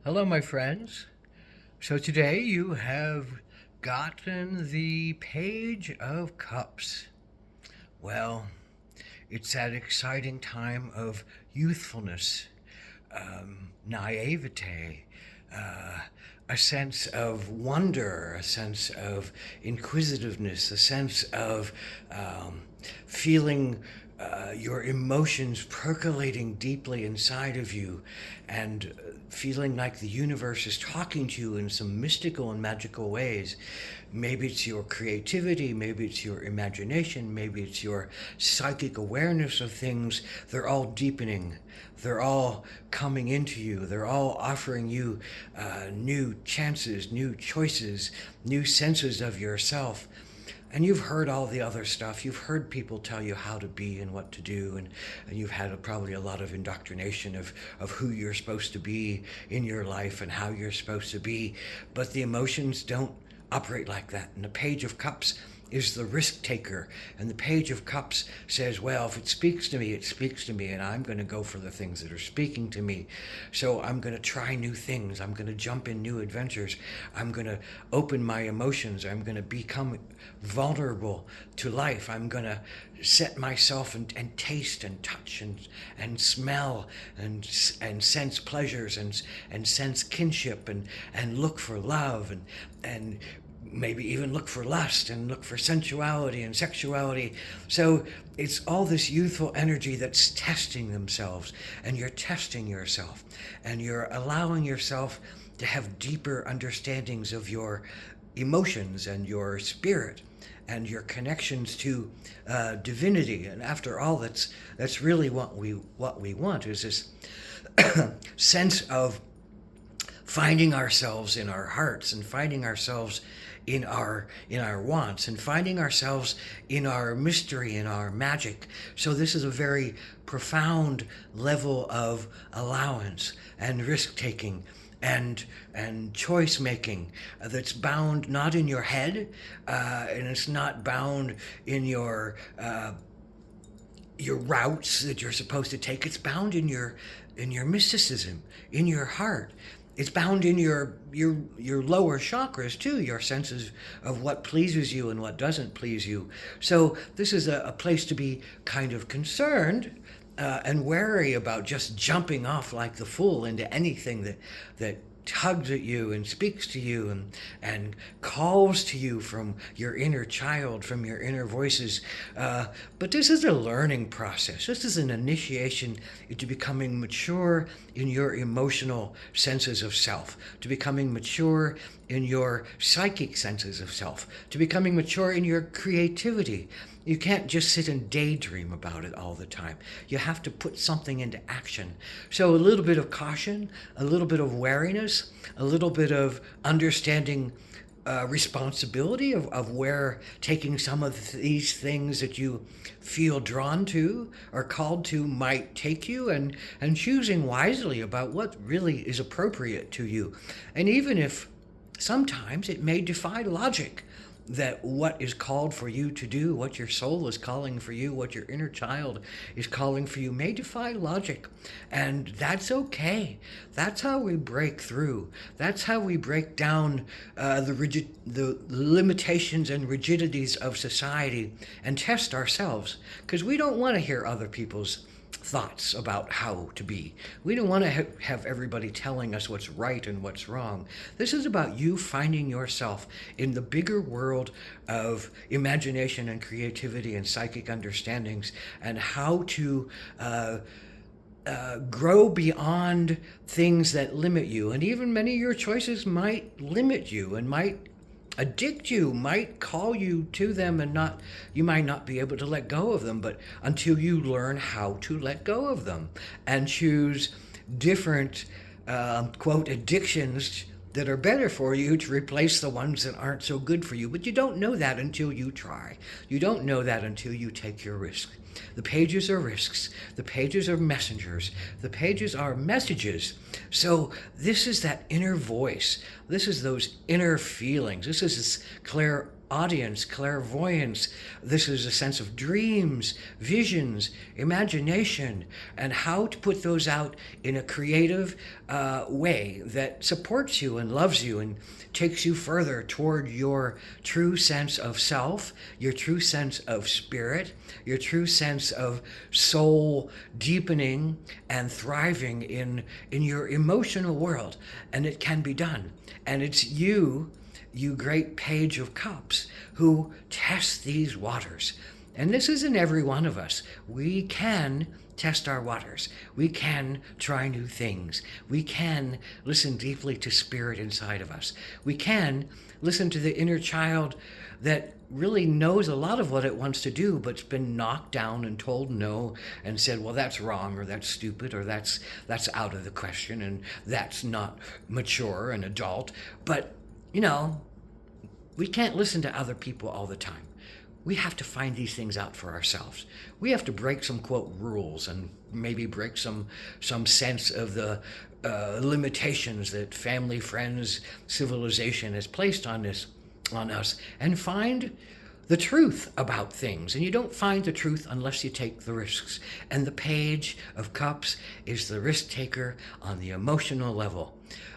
Hello, my friends. So today you have gotten the Page of Cups. Well, it's that exciting time of youthfulness, naivete, uh, a sense of wonder, a sense of inquisitiveness, a sense of feeling your emotions percolating deeply inside of you and feeling like the universe is talking to you in some mystical and magical ways. Maybe it's your creativity, maybe it's your imagination, maybe it's your psychic awareness of things. They're all deepening. They're all coming into you. They're all offering you new chances, new choices, new senses of yourself. And you've heard all the other stuff. You've heard people tell you how to be and what to do, and you've had probably a lot of indoctrination of who you're supposed to be in your life and how you're supposed to be. But the emotions don't operate like that. And the Page of Cups is the risk taker. And the Page of Cups says, well, if it speaks to me, it speaks to me, and I'm going to go for the things that are speaking to me. So I'm going to try new things. I'm going to jump in new adventures. I'm going to open my emotions. I'm going to become vulnerable to life. I'm going to set myself and taste and touch and smell and sense pleasures and sense kinship and look for love and maybe even look for lust and look for sensuality and sexuality. So it's all this youthful energy that's testing themselves, and you're testing yourself, and you're allowing yourself to have deeper understandings of your emotions and your spirit and your connections to divinity. And after all, that's really what we want, is this sense of finding ourselves in our hearts and finding ourselves in our wants and finding ourselves in our mystery, in our magic. So this is a very profound level of allowance and risk-taking and choice making that's bound not in your head, and it's not bound in your routes that you're supposed to take. It's bound in your mysticism, in your heart. It's bound in your lower chakras too, your senses of what pleases you and what doesn't please you. So this is a place to be kind of concerned and wary about just jumping off like the fool into anything that tugs at you and speaks to you and calls to you from your inner child, from your inner voices. But this is a learning process. This is an initiation into becoming mature in your emotional senses of self, to becoming mature in your psychic senses of self, to becoming mature in your creativity. You can't just sit and daydream about it all the time. You have to put something into action. So a little bit of caution, a little bit of wariness, a little bit of understanding responsibility of where taking some of these things that you feel drawn to or called to might take you, and choosing wisely about what really is appropriate to you. And even if sometimes it may defy logic, that what is called for you to do, what your soul is calling for you, what your inner child is calling for you, may defy logic. And that's okay. That's how we break through. That's how we break down the limitations and rigidities of society and test ourselves. Because we don't want to hear other people's thoughts about how to be. We don't want to have everybody telling us what's right and what's wrong. This is about you finding yourself in the bigger world of imagination and creativity and psychic understandings, and how to grow beyond things that limit you. And even many of your choices might limit you and might addict you, might call you to them, and you might not be able to let go of them, but until you learn how to let go of them and choose different quote addictions that are better for you to replace the ones that aren't so good for you. But you don't know that until you try. You don't know that until you take your risk. The pages are risks. The pages are messengers. The pages are messages. So this is that inner voice. This is those inner feelings. This is this audience, clairvoyance. This is a sense of dreams, visions, imagination, and how to put those out in a creative way that supports you and loves you and takes you further toward your true sense of self, your true sense of spirit, your true sense of soul deepening and thriving in your emotional world. And it can be done. And it's you great Page of Cups, who test these waters. And this is in every one of us. We can test our waters. We can try new things. We can listen deeply to spirit inside of us. We can listen to the inner child that really knows a lot of what it wants to do, but's been knocked down and told no and said, well, that's wrong, or that's stupid, or that's out of the question, and that's not mature and adult. But we can't listen to other people all the time. We have to find these things out for ourselves. We have to break some, quote, rules, and maybe break some sense of the limitations that family, friends, civilization has placed on us, and find the truth about things. And you don't find the truth unless you take the risks. And the Page of Cups is the risk taker on the emotional level.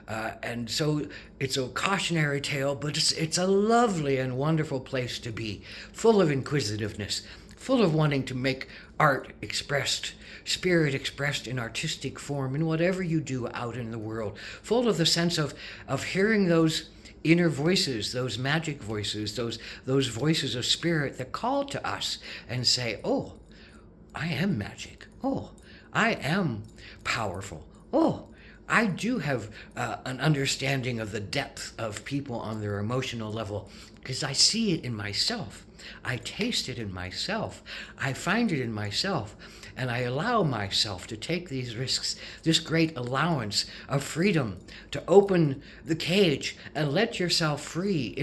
And so it's a cautionary tale, but it's a lovely and wonderful place to be, full of inquisitiveness, full of wanting to make art expressed, spirit expressed in artistic form, in whatever you do out in the world, full of the sense of hearing those inner voices, those magic voices, those voices of spirit that call to us and say, oh, I am magic. Oh, I am powerful. Oh, I do have an understanding of the depth of people on their emotional level, because I see it in myself. I taste it in myself. I find it in myself. And I allow myself to take these risks, this great allowance of freedom, to open the cage and let yourself free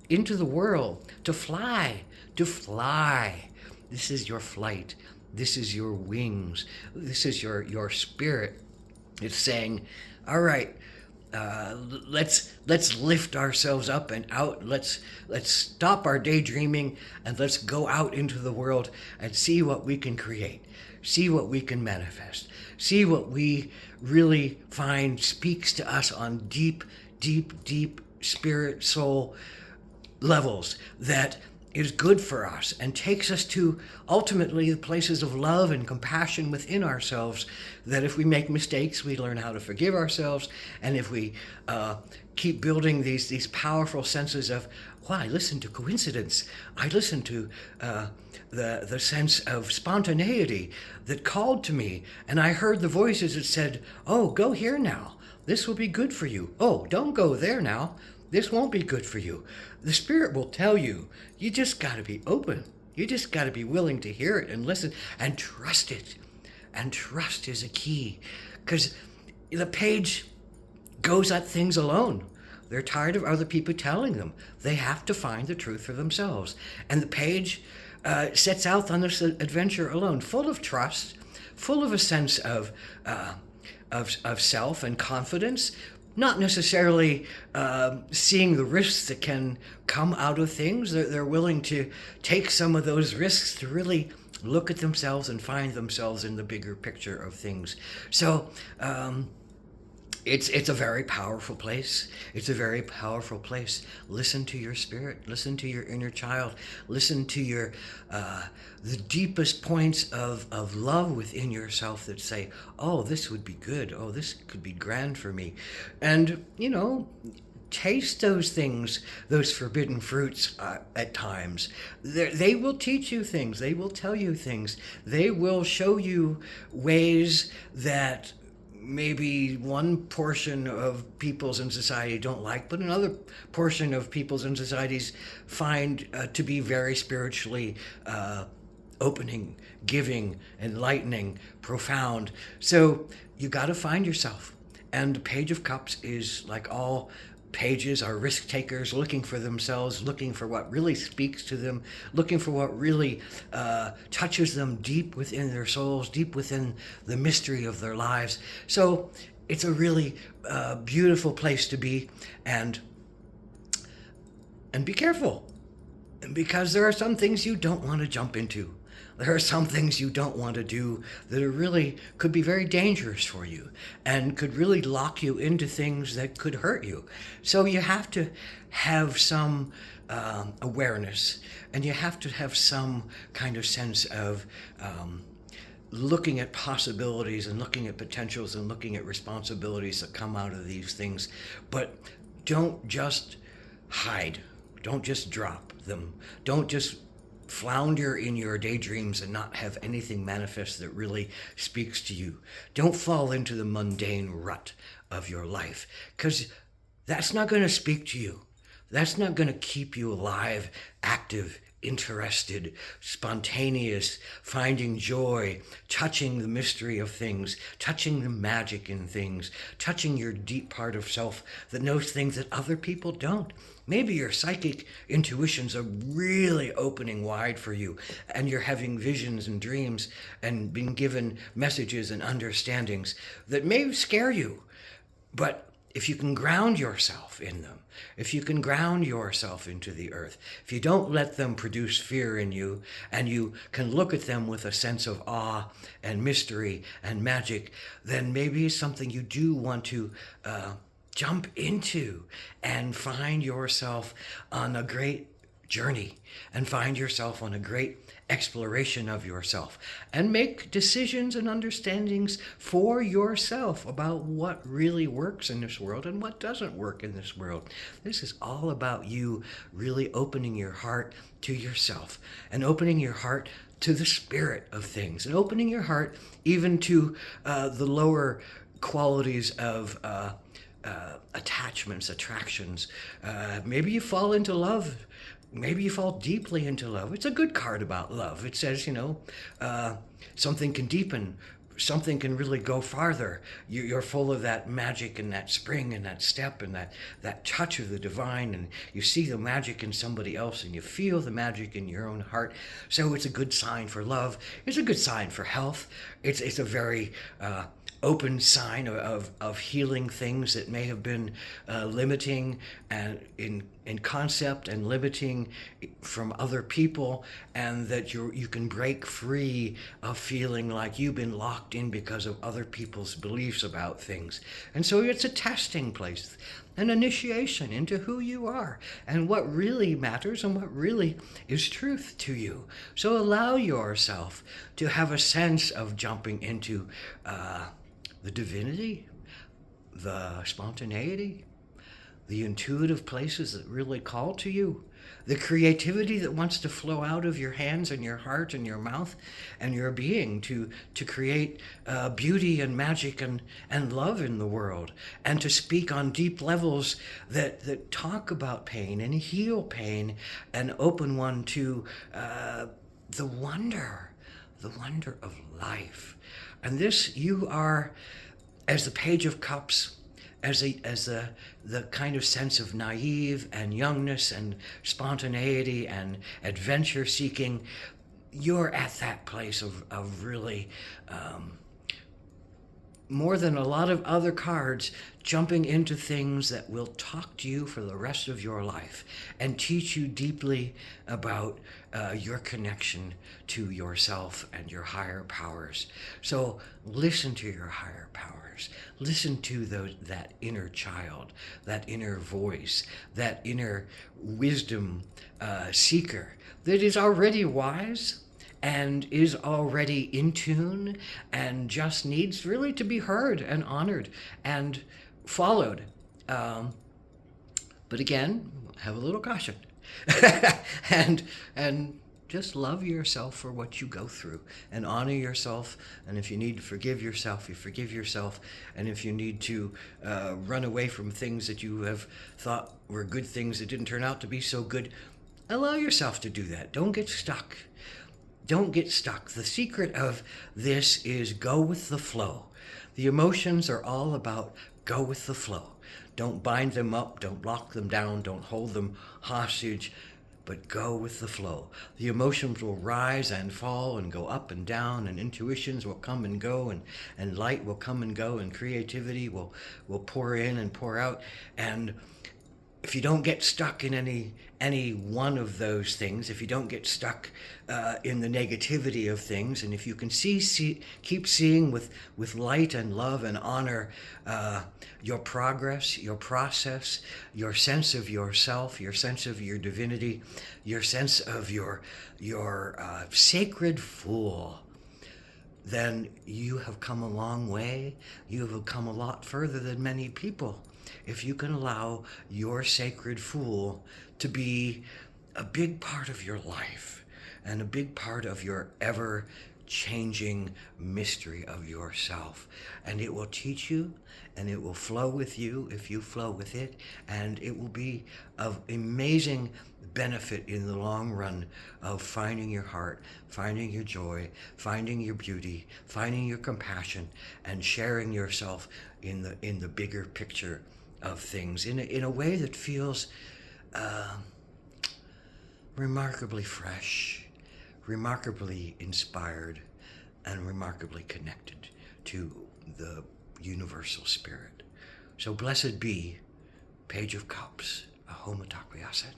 into the world, to fly, to fly. This is your flight. This is your wings. This is your spirit. It's saying, all right, let's lift ourselves up and out. Let's stop our daydreaming and let's go out into the world and see what we can create, see what we can manifest, see what we really find speaks to us on deep, deep, deep spirit, soul levels that is good for us and takes us to ultimately the places of love and compassion within ourselves, that if we make mistakes, we learn how to forgive ourselves. And if we keep building these powerful senses of, wow, I listen to coincidence. I listen to the sense of spontaneity that called to me. And I heard the voices that said, oh, go here now. This will be good for you. Oh, don't go there now. This won't be good for you. The spirit will tell you. You just got to be open. You just got to be willing to hear it and listen and trust it. And trust is a key, because the Page goes at things alone. They're tired of other people telling them. They have to find the truth for themselves. And the Page sets out on this adventure alone, full of trust, full of a sense of self and confidence, not necessarily seeing the risks that can come out of things. They're willing to take some of those risks to really look at themselves and find themselves in the bigger picture of things. So it's a very powerful place. It's a very powerful place. Listen to your spirit. Listen to your inner child. Listen to your the deepest points of love within yourself that say, oh, this would be good. Oh, this could be grand for me. And, taste those things, those forbidden fruits at times. They will teach you things. They will tell you things. They will show you ways that maybe one portion of peoples in society don't like, but another portion of peoples in societies find to be very spiritually opening, giving, enlightening, profound. So you got to find yourself. And the Page of Cups is, like all pages, are risk takers, looking for themselves, looking for what really speaks to them, looking for what really touches them deep within their souls, deep within the mystery of their lives. So it's a really beautiful place to be, and be careful. because there are some things you don't want to jump into. There are some things you don't want to do that are really could be very dangerous for you and could really lock you into things that could hurt you. So you have to have some awareness, and you have to have some kind of sense of looking at possibilities and looking at potentials and looking at responsibilities that come out of these things. But don't just hide. Don't just drop them. Don't just flounder in your daydreams and not have anything manifest that really speaks to you. Don't fall into the mundane rut of your life, because that's not going to speak to you. That's not going to keep you alive, active, interested, spontaneous, finding joy, touching the mystery of things, touching the magic in things, touching your deep part of self that knows things that other people don't. Maybe your psychic intuitions are really opening wide for you, and you're having visions and dreams and being given messages and understandings that may scare you. But if you can ground yourself in them, if you can ground yourself into the earth, if you don't let them produce fear in you, and you can look at them with a sense of awe and mystery and magic, then maybe it's something you do want to jump into and find yourself on a great journey and find yourself on a great exploration of yourself and make decisions and understandings for yourself about what really works in this world and what doesn't work in this world. This is all about you really opening your heart to yourself and opening your heart to the spirit of things and opening your heart even to the lower qualities of attachments, attractions. Maybe you fall into love. Maybe you fall deeply into love. It's a good card about love. It says, something can deepen. Something can really go farther. You're full of that magic and that spring and that step and that touch of the divine, and you see the magic in somebody else and you feel the magic in your own heart. So it's a good sign for love. It's a good sign for health. It's a very open sign of healing things that may have been limiting and in concept and limiting from other people, and that you can break free of feeling like you've been locked in because of other people's beliefs about things. And so it's a testing place, an initiation into who you are and what really matters and what really is truth to you. So allow yourself to have a sense of jumping into the divinity, the spontaneity, the intuitive places that really call to you, the creativity that wants to flow out of your hands and your heart and your mouth and your being to create beauty and magic and love in the world, and to speak on deep levels that talk about pain and heal pain and open one to the wonder of life. And this, you are, as the Page of Cups, as the kind of sense of naive and youngness and spontaneity and adventure seeking, you're at that place of really more than a lot of other cards, jumping into things that will talk to you for the rest of your life and teach you deeply about your connection to yourself and your higher powers. So listen to your higher powers. Listen to that inner child, that inner voice, that inner wisdom seeker that is already wise and is already in tune and just needs really to be heard and honored and followed. But again, have a little caution. and just love yourself for what you go through and honor yourself. And if you need to forgive yourself, you forgive yourself. And if you need to run away from things that you have thought were good things that didn't turn out to be so good, allow yourself to do that. Don't get stuck. Don't get stuck. The secret of this is go with the flow. The emotions are all about go with the flow. Don't bind them up. Don't lock them down. Don't hold them hostage, but go with the flow. The emotions will rise and fall and go up and down, and intuitions will come and go, and light will come and go, and creativity will pour in and pour out. And if you don't get stuck in any one of those things, if you don't get stuck in the negativity of things, and if you can keep seeing with light and love and honor your progress, your process, your sense of yourself, your sense of your divinity, your sense of your sacred fool, then you have come a long way. You have come a lot further than many people. If you can allow your sacred fool to be a big part of your life and a big part of your ever-changing mystery of yourself, and it will teach you and it will flow with you if you flow with it, and it will be of amazing benefit in the long run of finding your heart, finding your joy, finding your beauty, finding your compassion, and sharing yourself in the bigger picture of things in a way that feels remarkably fresh, remarkably inspired, and remarkably connected to the universal spirit. So blessed be Page of Cups, Ahoma Takwiyasat.